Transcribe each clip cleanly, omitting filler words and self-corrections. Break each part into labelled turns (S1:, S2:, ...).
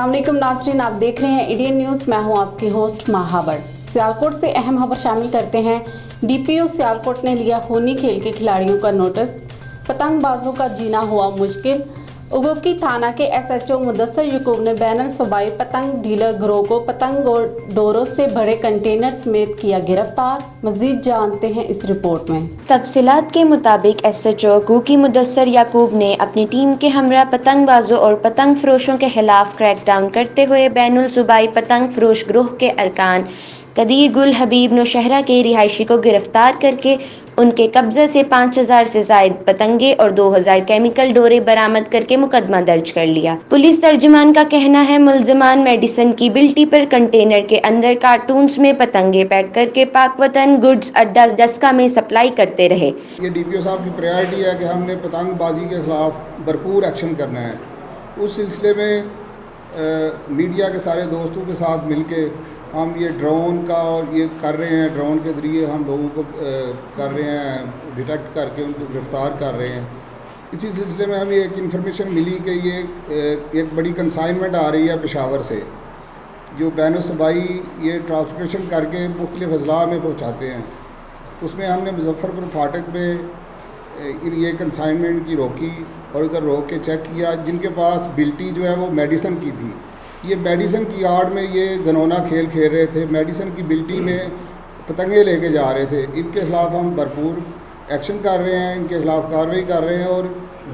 S1: अस्सलाम वालेकुम नाज़रीन, आप देख रहे हैं इंडियन न्यूज़। मैं हूं आपकी होस्ट महावर। सियालकोट से अहम खबर शामिल करते हैं। डीपीओ सियालकोट ने लिया खूनी खेल के खिलाड़ियों का नोटिस। पतंगबाजों का जीना हुआ मुश्किल। उगोकी थाना के एसएचओ मुदस्सर यकूब ने बैनल सूबाई पतंग डीलर गिरोह को पतंग और डोरों से भरे कंटेनर समेत किया गिरफ्तार। मजीद जानते हैं इस रिपोर्ट में।
S2: तफसीलात के मुताबिक एसएचओ कुकी मुदस्सर याकूब ने अपनी टीम के हमरा पतंगबाजों और पतंग फरोशों के खिलाफ क्रैकडाउन करते हुए बैनुल सूबाई पतंग फरोश गिरोह के अरकान कदीर गुल हबीब नौशहरा के रिहायशी को गिरफ्तार करके उनके कब्जे से 5000 से जायद पतंगे और 2000 केमिकल डोरे बरामद करके मुकदमा दर्ज कर लिया। पुलिस तर्जुमान का कहना है मुल्जिमान मेडिसिन की बिल्टी पर कंटेनर के अंदर कार्टून्स में पतंगे पैक करके पाकवतन गुड्स अड्डा डस्का में सप्लाई करते रहे।
S3: ये डीपीओ साहब की प्रायोरिटी है कि हमने पतंगबाजी के खिलाफ भरपूर एक्शन करना है। उस सिलसिले में मीडिया के सारे दोस्तों के साथ मिलके हम ये ड्रोन का और ये कर रहे हैं। ड्रोन के ज़रिए हम लोगों को कर रहे हैं, डिटेक्ट करके उनको गिरफ़्तार कर रहे हैं। इसी सिलसिले में हमें एक इन्फॉर्मेशन मिली कि ये एक बड़ी कंसाइनमेंट आ रही है पेशावर से, जो बैनुल सूबाई ये ट्रांसपोर्टेशन करके मुख्तलिफ अजला में पहुँचाते हैं। उसमें हमने मुजफ्फरपुर फाटक पे ये कंसाइनमेंट की रोकी और उधर रोक के चेक किया। जिनके पास बिल्टी जो है वो मेडिसन की थी, ये मेडिसन की आड़ में ये घनौना खेल खेल रहे थे। मेडिसन की बिल्टी में पतंगे लेके जा रहे थे। इनके खिलाफ हम भरपूर एक्शन कर रहे हैं, इनके खिलाफ कार्रवाई कर रहे हैं। और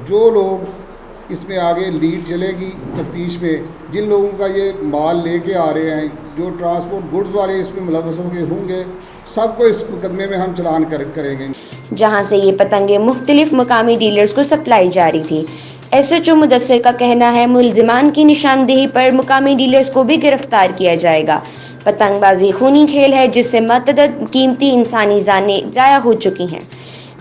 S3: जो लोग इसमें आगे लीड चलेगी तफ्तीश में, जिन लोगों का ये माल लेके आ रहे हैं, जो ट्रांसपोर्ट गुड्स वाले इसमें मुलव्वस होंगे, सबको इस मुकदमे में हम चलान करेंगे।
S2: जहां से ये पतंगे मुख्तलिफ मुकामी डीलर्स को सप्लाई जारी थी। एसएचओ मुदस्सर का कहना है मुल्जिमान की निशानदेही पर मुकामी डीलर्स को भी गिरफ्तार किया जाएगा। पतंगबाजी खूनी खेल है जिससे मतअद्दद कीमती इंसानी जानें जाया हो चुकी हैं।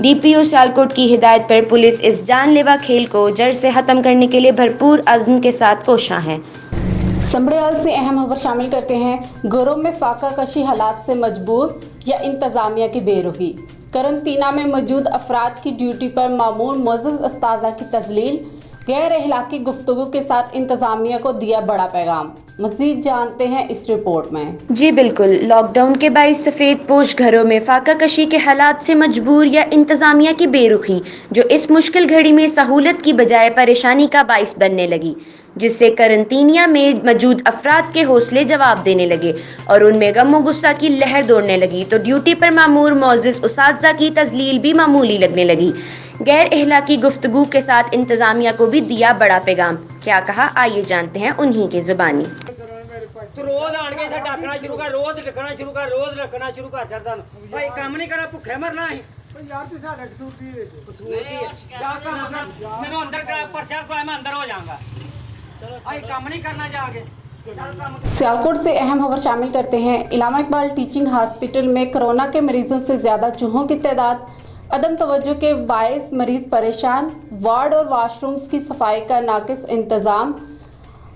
S2: डीपीओ सियालकोट की हिदायत पर पुलिस इस जानलेवा खेल को जड़ से खत्म करने के लिए भरपूर अज़्म के साथ कोशां है।
S1: संबड़ियाल से अहम खबर शामिल करते हैं। गिरोह में फाका कशी हालात से मजबूर या इंतजामिया की बेरुखी। करंतना में मौजूद अफराद की ड्यूटी पर मामूर मोअज़्ज़ज़ अस्ताज़ा की तज़लील। गैर अखलाकी गुफ्तगू के साथ इंतजामिया को दिया बड़ा पैगाम। मज़ीद जानते हैं इस रिपोर्ट में।
S2: जी बिल्कुल, लॉकडाउन के बाइस सफ़ेद पोश घरों में फाका कशी के हालात से मजबूर या इंतजामिया की बेरुखी, जो इस मुश्किल घड़ी में सहूलत की बजाय परेशानी का बाइस बनने लगी, जिससे करंतिनिया में मौजूद अफराद के हौसले जवाब देने लगे और उनमें गम गुस्सा की लहर दौड़ने लगी, तो ड्यूटी पर मामूर मोअज़्ज़ज़ उस्ताज़ा की तज़लील भी मामूली लगने लगी। गैर अखलाकी गुफ्तगू के साथ इंतजामिया को भी दिया बड़ा पैगाम। क्या कहा, आइए जानते हैं उन्हीं की जुबानी।
S4: तो रोज आन के इधर डाकना शुरू कर, रोज लिखना शुरू कर, रोज रखना शुरू कर छड़दा भाई काम नहीं करा, भुखे मरना है यार। ते साडे कसूर की जा काम कर, मेनू अंदर करा पर्चा को, मैं अंदर हो जाऊंगा। चलो भाई काम नहीं करना जाके।
S1: सियालकोट से अहम खबर शामिल करते हैं। इलामा इकबाल टीचिंग हॉस्पिटल में कोरोना के मरीजों से ज्यादा चूहों की तादाद। अदम तवज्जो के बायस मरीज परेशान। वार्ड और वाशरूम्स की सफाई का नाकिस इंतज़ाम।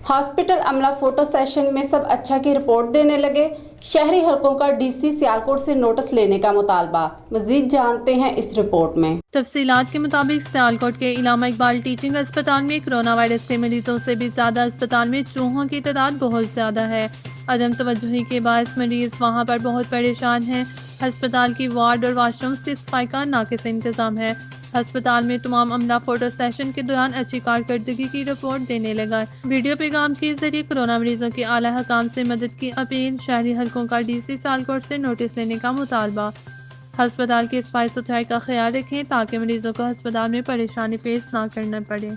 S1: हॉस्पिटल अमला फोटो सेशन में सब अच्छा की रिपोर्ट देने लगे। शहरी हलकों का डीसी सियालकोट से नोटिस लेने का मुतालबा। मजीद जानते हैं इस रिपोर्ट में।
S5: तफसीलात के मुताबिक सियालकोट के इलामा इकबाल टीचिंग अस्पताल में कोरोना वायरस के मरीजों से भी ज्यादा अस्पताल में चूहों की तादाद बहुत ज्यादा है। अदम तवज्जुही के बायस मरीज वहाँ पर बहुत परेशान हैं। अस्पताल की वार्ड और वाशरूम्स की सफाई का नाकिस इंतजाम है। अस्पताल में तमाम अमला फोटो सेशन के दौरान अच्छी कारकर्दगी की रिपोर्ट देने लगा। वीडियो पैगाम के जरिए कोरोना मरीजों के आला हकाम से मदद की अपील। शहरी हलकों का डीसी सियालकोट से नोटिस लेने का मुतालबा। अस्पताल की सफाई सुथराई का ख्याल रखें ताकि मरीजों को अस्पताल में परेशानी फेस ना करना पड़े।